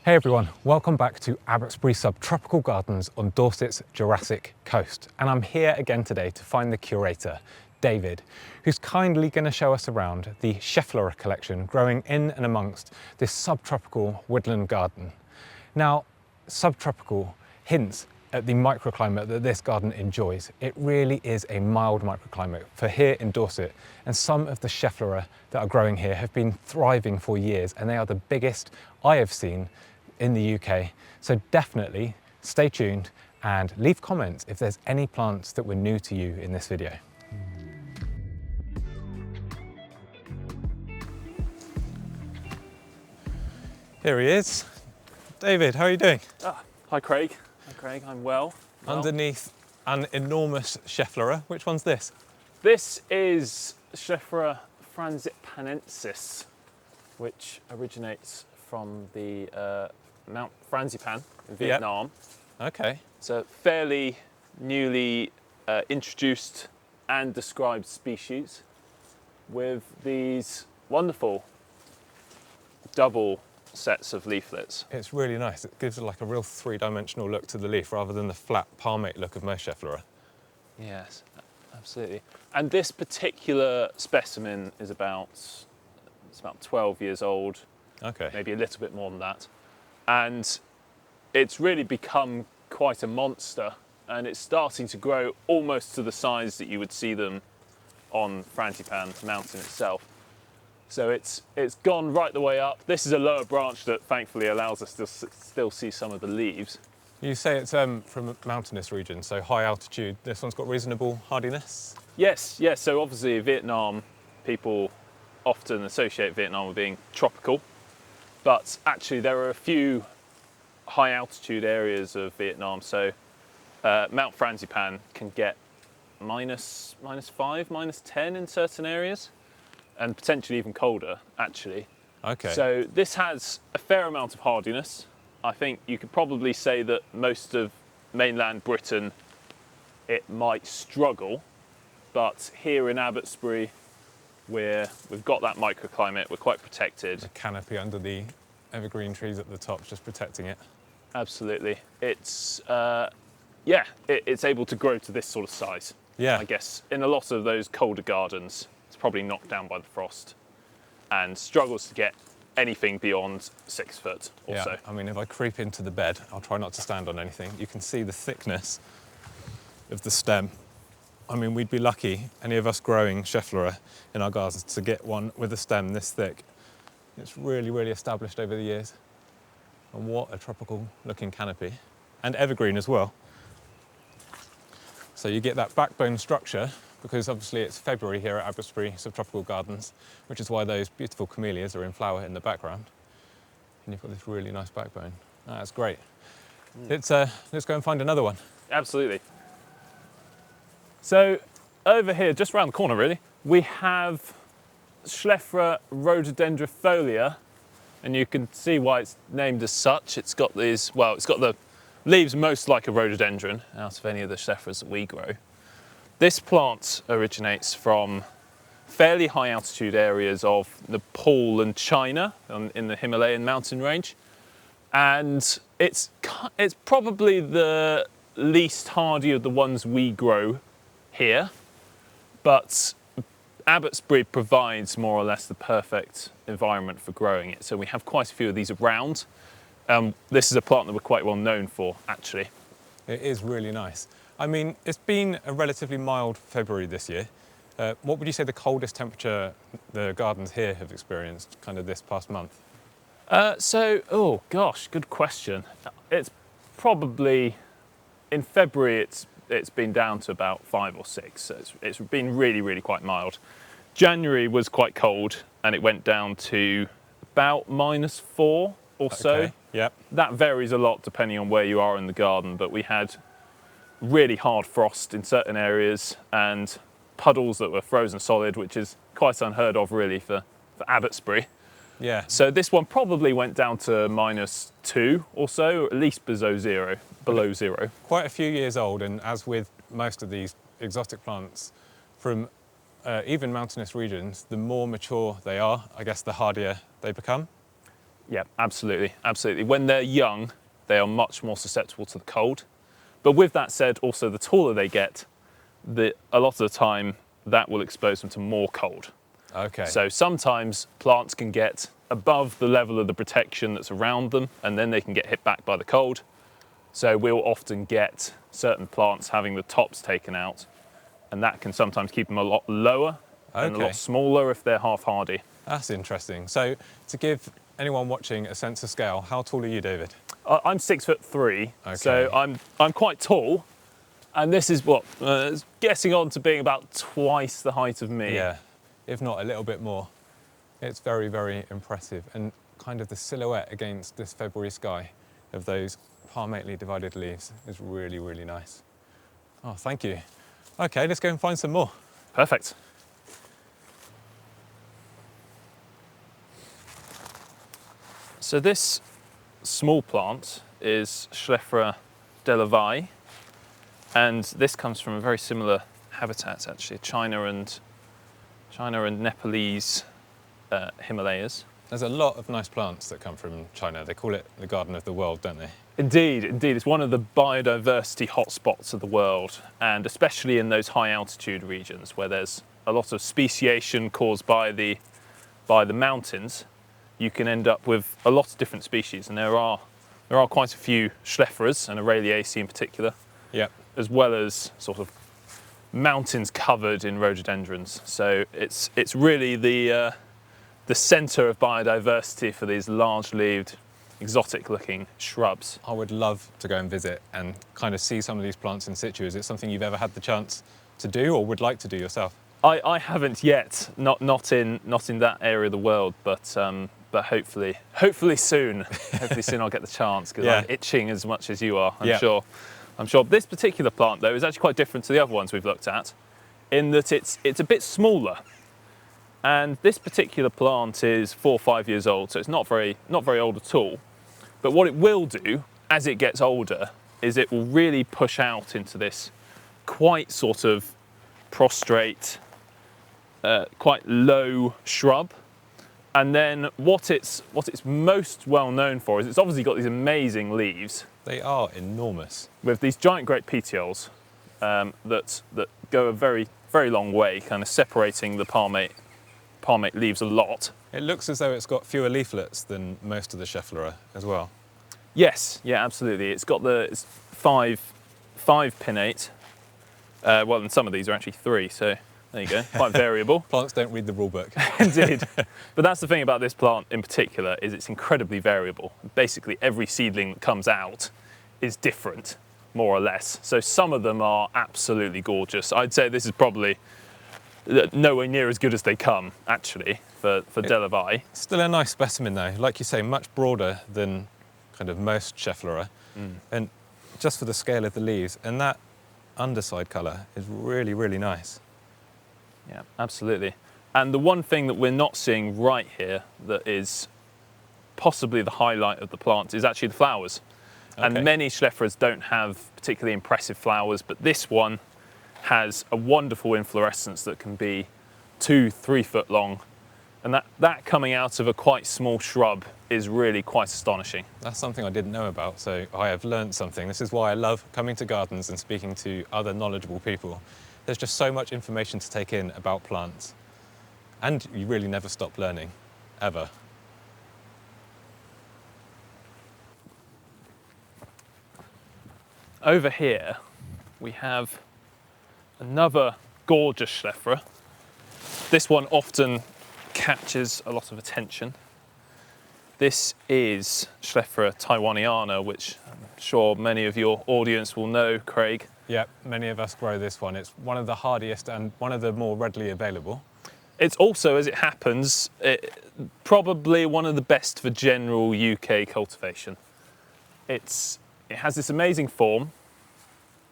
Hey everyone, welcome back to Abbotsbury Subtropical Gardens on Dorset's Jurassic Coast. And I'm here again today to find the curator, David, who's kindly going to show us around the Schefflera collection growing in and amongst this subtropical woodland garden. Now, subtropical hints at the microclimate that this garden enjoys. It really is a mild microclimate for here in Dorset, and some of the Schefflera that are growing here have been thriving for years, and they are the biggest I have seen in the UK. So definitely stay tuned and leave comments if there's any plants that were new to you in this video. Here he is. David, how are you doing? Hi Craig. Hi Craig, I'm well. Underneath an enormous Schefflera. Which one's this? This is Schefflera fantsipanensis, which originates from the Mount Fantsipan in Vietnam. Yep. Okay. It's a fairly newly introduced and described species with these wonderful double sets of leaflets. It's really nice. It gives it like a real three-dimensional look to the leaf rather than the flat palmate look of most Schefflera. Yes, absolutely. And this particular specimen is about 12 years old. Okay. Maybe a little bit more than that. And it's really become quite a monster, and it's starting to grow almost to the size that you would see them on Fantsipan mountain itself. So it's gone right the way up. This is a lower branch that thankfully allows us to still see some of the leaves. You say it's from a mountainous region, so high altitude. This one's got reasonable hardiness? Yes. So obviously Vietnam, people often associate Vietnam with being tropical, but actually there are a few high altitude areas of Vietnam. So Mount Fantsipan can get minus 5, minus 10 in certain areas, and potentially even colder, actually. Okay. So this has a fair amount of hardiness. I think you could probably say that most of mainland Britain, it might struggle, but here in Abbotsbury, we've got that microclimate, we're quite protected. The canopy under the evergreen trees at the top, just protecting it. Absolutely. It's, it's able to grow to this sort of size. Yeah. I guess in a lot of those colder gardens, it's probably knocked down by the frost and struggles to get anything beyond 6 foot or so. I mean, if I creep into the bed, I'll try not to stand on anything. You can see the thickness of the stem. I mean, we'd be lucky, any of us growing Schefflera in our gardens, to get one with a stem this thick. It's really, really established over the years. And what a tropical looking canopy. And evergreen as well. So you get that backbone structure, because obviously it's February here at Abbotsbury Subtropical Gardens, which is why those beautiful camellias are in flower in the background. And you've got this really nice backbone. That's great. Let's go and find another one. Absolutely. So over here, just around the corner really, we have Schefflera rhododendrofolia, and you can see why it's named as such. It's got these, it's got the leaves most like a rhododendron out of any of the Scheffleras that we grow. This plant originates from fairly high altitude areas of Nepal and China in the Himalayan mountain range. And it's probably the least hardy of the ones we grow here, but Abbotsbury provides more or less the perfect environment for growing it. So we have quite a few of these around. This is a plant that we're quite well known for, actually. It is really nice. I mean, it's been a relatively mild February this year. What would you say the coldest temperature the gardens here have experienced kind of this past month? Oh gosh, good question. It's probably, in February it's been down to about 5 or 6, so it's been really, really quite mild. January was quite cold and it went down to about -4 or so. Okay. Yep. That varies a lot depending on where you are in the garden, but we had really hard frost in certain areas and puddles that were frozen solid, which is quite unheard of really for Abbotsbury. Yeah. So this one probably went down to -2 or so, or at least below zero. Quite a few years old, and as with most of these exotic plants from even mountainous regions, the more mature they are, I guess the hardier they become. Yeah, absolutely, absolutely. When they're young, they are much more susceptible to the cold. But with that said, also the taller they get, a lot of the time that will expose them to more cold. Okay. So sometimes plants can get above the level of the protection that's around them, and then they can get hit back by the cold. So we'll often get certain plants having the tops taken out, and that can sometimes keep them a lot lower and a Okay. lot smaller if they're half hardy. That's interesting. So to give anyone watching a sense of scale, how tall are you, David? I'm 6'3", Okay. so I'm quite tall, and this is what getting on to being about twice the height of me. Yeah, if not a little bit more. It's very, very impressive, and kind of the silhouette against this February sky of those palmately divided leaves is really, really nice. Oh, thank you. Okay, let's go and find some more. Perfect. So this small plant is Schefflera delavayi, and this comes from a very similar habitat actually, China and Nepalese Himalayas. There's a lot of nice plants that come from China. They call it the Garden of the World, don't they? Indeed, indeed. It's one of the biodiversity hotspots of the world, and especially in those high altitude regions where there's a lot of speciation caused by the mountains, you can end up with a lot of different species, and there are quite a few Scheffleras, and Aureliaceae in particular, Yep. as well as sort of mountains covered in rhododendrons. So it's really the centre of biodiversity for these large-leaved, exotic-looking shrubs. I would love to go and visit and kind of see some of these plants in situ. Is it something you've ever had the chance to do or would like to do yourself? I haven't yet, not in that area of the world, but hopefully soon. Hopefully soon I'll get the chance, because Yeah. I'm itching as much as you are, I'm Yeah. sure. I'm sure. This particular plant, though, is actually quite different to the other ones we've looked at, in that it's a bit smaller. And this particular plant is 4 or 5 years old, so it's not very old at all. But what it will do as it gets older is it will really push out into this quite sort of prostrate, quite low shrub. And then what it's most well known for is it's obviously got these amazing leaves They are enormous. with these giant great petioles that go a very, very long way, kind of separating the palmate leaves a lot. It looks as though it's got fewer leaflets than most of the Schefflera as well. Yes, yeah, absolutely. It's got it's five pinnate. Well, and some of these are actually 3, so there you go, quite variable. Plants don't read the rule book. Indeed. But that's the thing about this plant in particular, is it's incredibly variable. Basically, every seedling that comes out is different, more or less. So some of them are absolutely gorgeous. I'd say this is probably nowhere near as good as they come, actually, for delavayi. Still a nice specimen though, like you say, much broader than kind of most Schefflera. And just for the scale of the leaves, and that underside colour is really, really nice. Yeah, absolutely. And the one thing that we're not seeing right here that is possibly the highlight of the plant is actually the flowers. Okay. And many Scheffleras don't have particularly impressive flowers, but this one has a wonderful inflorescence that can be 2-3 foot long. And that coming out of a quite small shrub is really quite astonishing. That's something I didn't know about, so I have learned something. This is why I love coming to gardens and speaking to other knowledgeable people. There's just so much information to take in about plants. And you really never stop learning, ever. Over here, we have another gorgeous Schefflera. This one often catches a lot of attention. This is Schefflera taiwaniana, which I'm sure many of your audience will know, Craig. Yeah, many of us grow this one. It's one of the hardiest and one of the more readily available. It's also, as it happens, probably one of the best for general UK cultivation. It has this amazing form,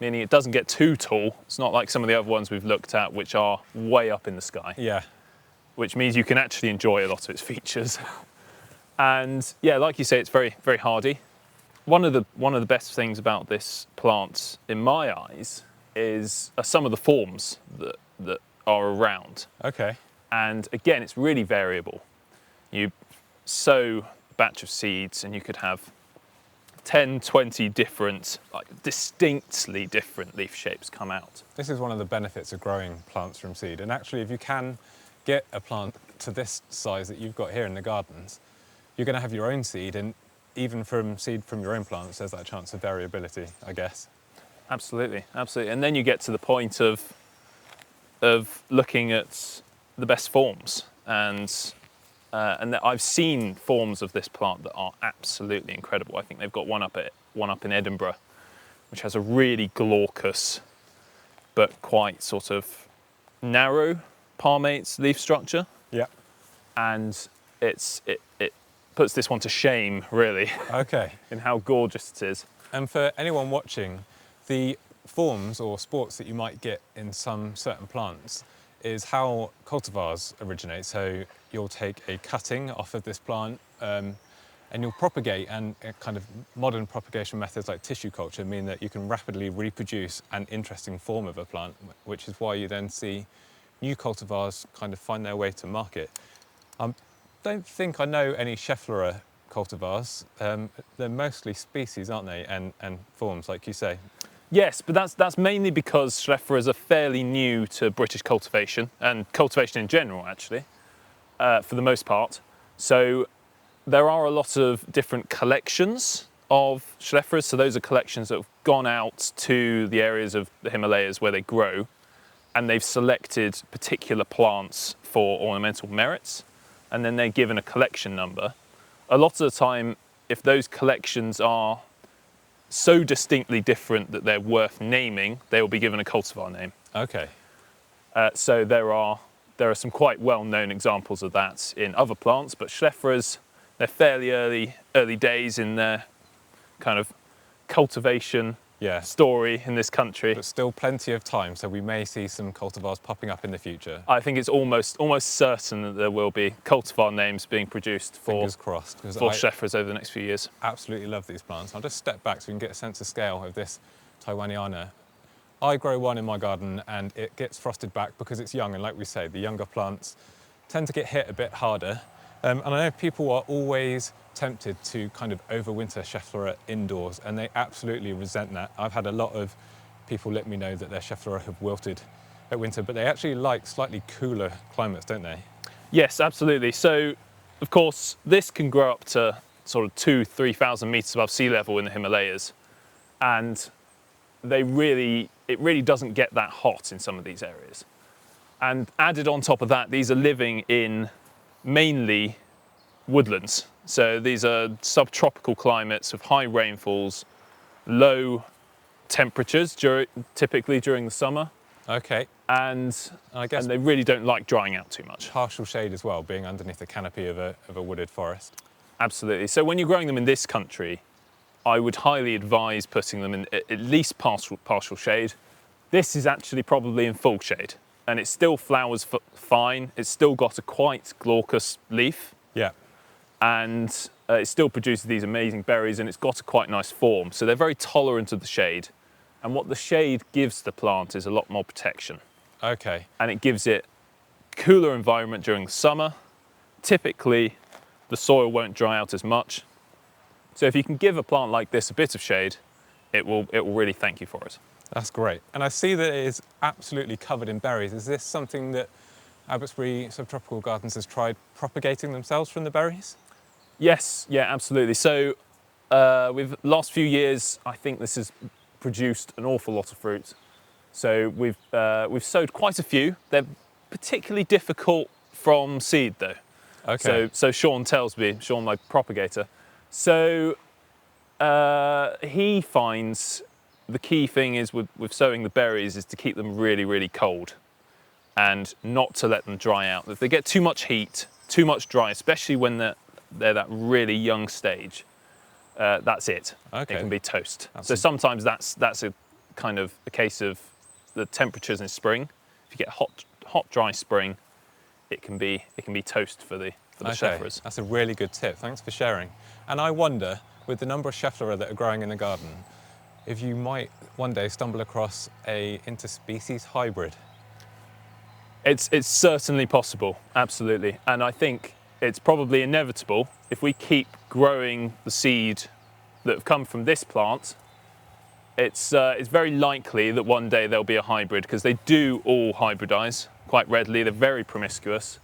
meaning it doesn't get too tall. It's not like some of the other ones we've looked at, which are way up in the sky. Yeah. Which means you can actually enjoy a lot of its features. And yeah, like you say, it's very, very hardy. One of the best things about this plant, in my eyes, are some of the forms that are around. Okay. And again, it's really variable. You sow batch of seeds and you could have 10, 20 different, like distinctly different leaf shapes come out. This is one of the benefits of growing plants from seed. And actually, if you can get a plant to this size that you've got here in the gardens, you're going to have your own seed, and even from seed from your own plants, there's that chance of variability, I guess. Absolutely, absolutely. And then you get to the point of looking at the best forms, and I've seen forms of this plant that are absolutely incredible. I think they've got one up in Edinburgh, which has a really glaucous but quite sort of narrow palmates leaf structure. Yeah. And it puts this one to shame, really. Okay. in how gorgeous it is. And for anyone watching, the forms or sports that you might get in some certain plants is how cultivars originate. So you'll take a cutting off of this plant and you'll propagate, and kind of modern propagation methods like tissue culture mean that you can rapidly reproduce an interesting form of a plant, which is why you then see new cultivars kind of find their way to market. I don't think I know any Schefflera cultivars. They're mostly species, aren't they, and forms, like you say. Yes, but that's mainly because Scheffleras are fairly new to British cultivation, and cultivation in general, actually, for the most part. So there are a lot of different collections of Scheffleras. So those are collections that have gone out to the areas of the Himalayas where they grow, and they've selected particular plants for ornamental merits, and then they're given a collection number. A lot of the time, if those collections are so distinctly different that they're worth naming, they will be given a cultivar name. Okay. So there are some quite well-known examples of that in other plants, but Scheffleras, they're fairly early days in their kind of cultivation story in this country. But still plenty of time, so we may see some cultivars popping up in the future. I think it's almost certain that there will be cultivar names being produced for Fingers crossed, for Scheffleras over the next few years. Absolutely love these plants. I'll just step back so we can get a sense of scale of this taiwaniana. I grow one in my garden and it gets frosted back because it's young, and like we say, the younger plants tend to get hit a bit harder. And I know people are always tempted to kind of overwinter Schefflera indoors, and they absolutely resent that. I've had a lot of people let me know that their Schefflera have wilted at winter, but they actually like slightly cooler climates, don't they? Yes, absolutely. So, of course, this can grow up to sort of 2,000–3,000 meters above sea level in the Himalayas, and it really doesn't get that hot in some of these areas. And added on top of that, these are living in mainly woodlands. So these are subtropical climates with high rainfalls, low temperatures typically during the summer. Okay. And I guess they really don't like drying out too much. Partial shade as well, being underneath the canopy of a wooded forest. Absolutely. So when you're growing them in this country, I would highly advise putting them in at least partial shade. This is actually probably in full shade, and it still flowers fine. It's still got a quite glaucous leaf. Yeah. And it still produces these amazing berries, and it's got a quite nice form. So they're very tolerant of the shade. And what the shade gives the plant is a lot more protection. Okay. And it gives it cooler environment during the summer. Typically, the soil won't dry out as much. So if you can give a plant like this a bit of shade, it will really thank you for it. That's great. And I see that it is absolutely covered in berries. Is this something that Abbotsbury Subtropical Gardens has tried propagating themselves from the berries? Yes, yeah, absolutely. So with the last few years, I think this has produced an awful lot of fruit. So we've sowed quite a few. They're particularly difficult from seed though. Okay. So Sean tells me, Sean, my propagator. So he finds the key thing is with sowing the berries is to keep them really, really cold and not to let them dry out. If they get too much heat, too much dry, especially when they're that really young stage, that's it. Okay. It can be toast. So sometimes that's a kind of a case of the temperatures in spring. If you get hot, dry spring, it can be toast for the Scheffleras. That's a really good tip. Thanks for sharing. And I wonder, with the number of Schefflera that are growing in the garden, if you might one day stumble across a interspecies hybrid. It's certainly possible, absolutely. And I think it's probably inevitable if we keep growing the seed that have come from this plant. It's very likely that one day there'll be a hybrid, because they do all hybridize quite readily. They're very promiscuous,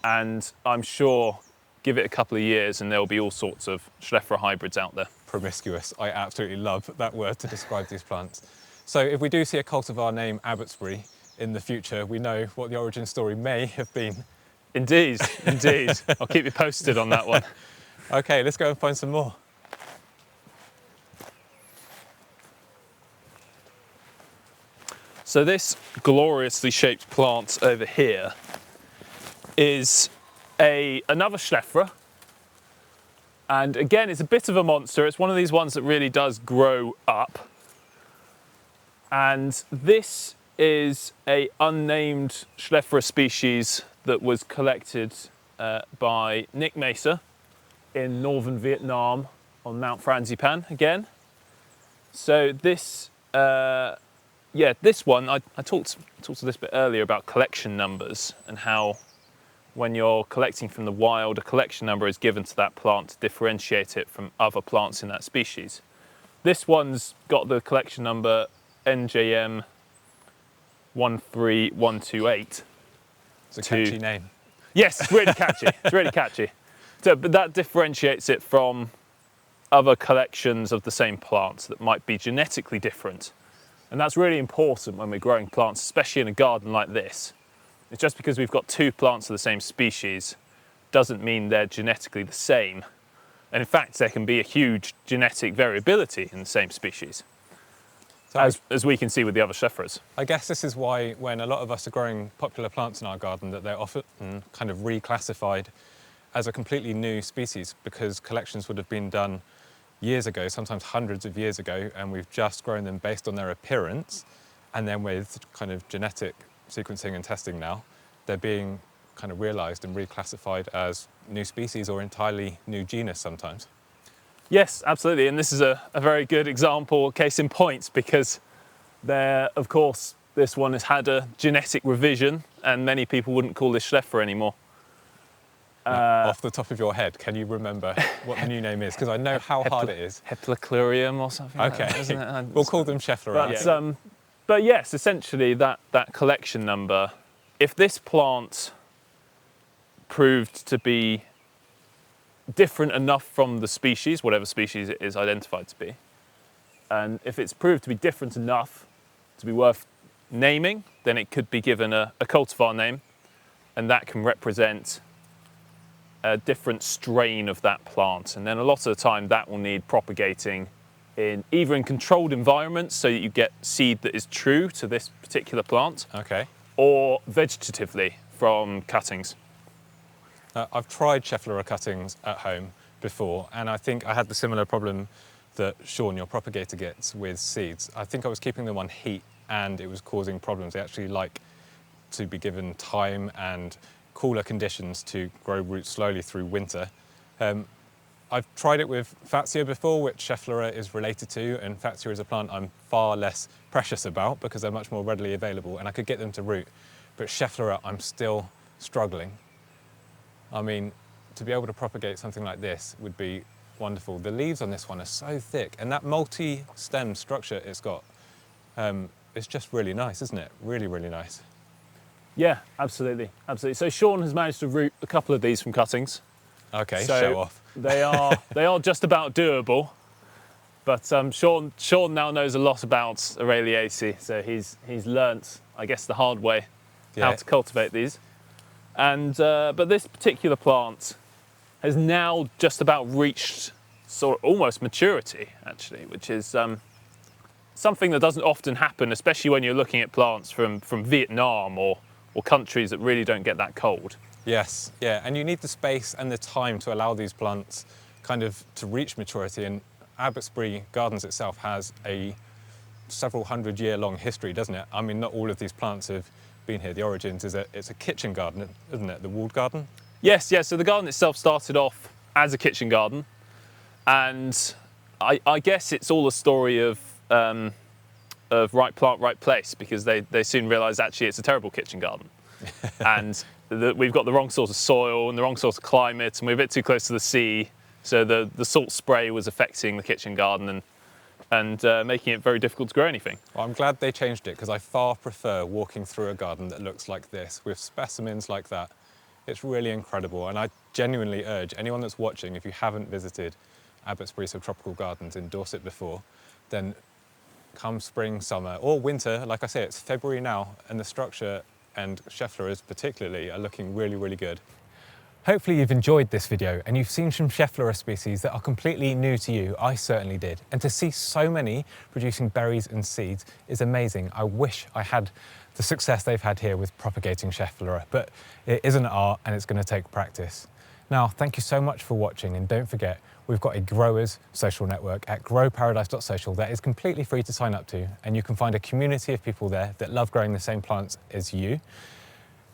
and I'm sure give it a couple of years and there'll be all sorts of Schefflera hybrids out there. Promiscuous. I absolutely love that word to describe these plants. So if we do see a cultivar named Abbotsbury in the future, we know what the origin story may have been. Indeed, indeed. I'll keep you posted on that one. Okay, let's go and find some more. So this gloriously shaped plant over here is another Schefflera. And again, it's a bit of a monster. It's one of these ones that really does grow up. And this is a unnamed Schefflera species that was collected by Nick Mesa in northern Vietnam on Mount Fantsipan again. So this, this one, I talked to this bit earlier about collection numbers and how when you're collecting from the wild, a collection number is given to that plant to differentiate it from other plants in that species. This one's got the collection number NJM 13128. It's a catchy name. Yes, it's really catchy. It's really catchy. So, but that differentiates it from other collections of the same plants that might be genetically different. And that's really important when we're growing plants, especially in a garden like this. It's just because we've got two plants of the same species doesn't mean they're genetically the same. And in fact, there can be a huge genetic variability in the same species, So as we can see with the other Scheffleras. I guess this is why when a lot of us are growing popular plants in our garden, that they're often kind of reclassified as a completely new species, because collections would have been done years ago, sometimes hundreds of years ago, and we've just grown them based on their appearance. And then with kind of genetic sequencing and testing now, they're being kind of realised and reclassified as new species or entirely new genus sometimes. Yes, absolutely. And this is a very good example, case in point, because there, of course, this one has had a genetic revision and many people wouldn't call this Schefflera anymore. Now, off the top of your head, can you remember what the new name is? Because I know how hard it is. Heplochlorium or something Okay, like that, isn't it? we'll call them Schefflera. But yes, essentially that collection number, if this plant proved to be different enough from the species, whatever species it is identified to be, and if it's proved to be different enough to be worth naming, then it could be given a cultivar name, and that can represent a different strain of that plant. And then a lot of the time that will need propagating in either in controlled environments so that you get seed that is true to this particular plant, Okay. or vegetatively from cuttings. I've tried Schefflera cuttings at home before, and I think I had the similar problem that Sean, your propagator, gets with seeds. I think I was keeping them on heat and it was causing problems. They actually like to be given time and cooler conditions to grow roots slowly through winter. I've tried it with Fatsia before, which Schefflera is related to, and Fatsia is a plant I'm far less precious about because they're much more readily available and I could get them to root. But Schefflera, I'm still struggling. I mean, to be able to propagate something like this would be wonderful. The leaves on this one are so thick, and that multi-stem structure it's got, it's just really nice, isn't it? Really, really nice. Yeah, absolutely, absolutely. So Sean has managed to root a couple of these from cuttings. Okay, So show off. they are just about doable. But Sean now knows a lot about Araliaceae, so he's learnt, I guess, the hard way how to cultivate these. And but this particular plant has now just about reached sort of almost maturity, actually, which is something that doesn't often happen, especially when you're looking at plants from Vietnam or countries that really don't get that cold. Yes, yeah, and you need the space and the time to allow these plants kind of to reach maturity. And Abbotsbury Gardens itself has a several hundred-year long history, doesn't it? I mean, not all of these plants have been here. The origins is it's a kitchen garden, isn't it? The walled garden? Yes, yes. So the garden itself started off as a kitchen garden, and I guess it's all a story of right plant, right place, because they soon realised actually it's a terrible kitchen garden. and we've got the wrong sort of soil and the wrong sort of climate, and we're a bit too close to the sea. So the salt spray was affecting the kitchen garden and making it very difficult to grow anything. Well, I'm glad they changed it, because I far prefer walking through a garden that looks like this, with specimens like that. It's really incredible, and I genuinely urge anyone that's watching, if you haven't visited Abbotsbury Subtropical Gardens in Dorset before, then come spring, summer, or winter. Like I say, it's February now, and the structure and Scheffleras particularly are looking really, really good. Hopefully you've enjoyed this video and you've seen some Schefflera species that are completely new to you. I certainly did. And to see so many producing berries and seeds is amazing. I wish I had the success they've had here with propagating Schefflera, but it is an art and it's going to take practice. Now, thank you so much for watching, and don't forget, we've got a growers social network at growparadise.social that is completely free to sign up to, and you can find a community of people there that love growing the same plants as you.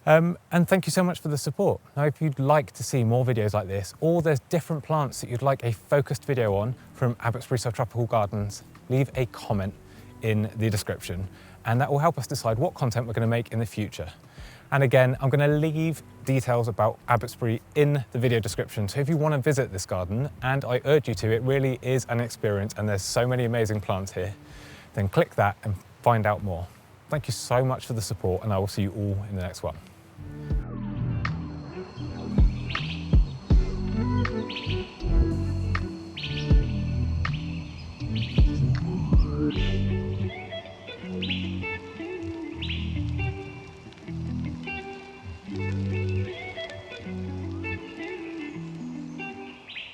And thank you so much for the support. Now, if you'd like to see more videos like this, or there's different plants that you'd like a focused video on from Abbotsbury Subtropical Gardens, leave a comment in the description, and that will help us decide what content we're going to make in the future. And again, I'm going to leave details about Abbotsbury in the video description, so if you want to visit this garden, and I urge you to, it really is an experience and there's so many amazing plants here, then click that and find out more. Thank you so much for the support, and I will see you all in the next one.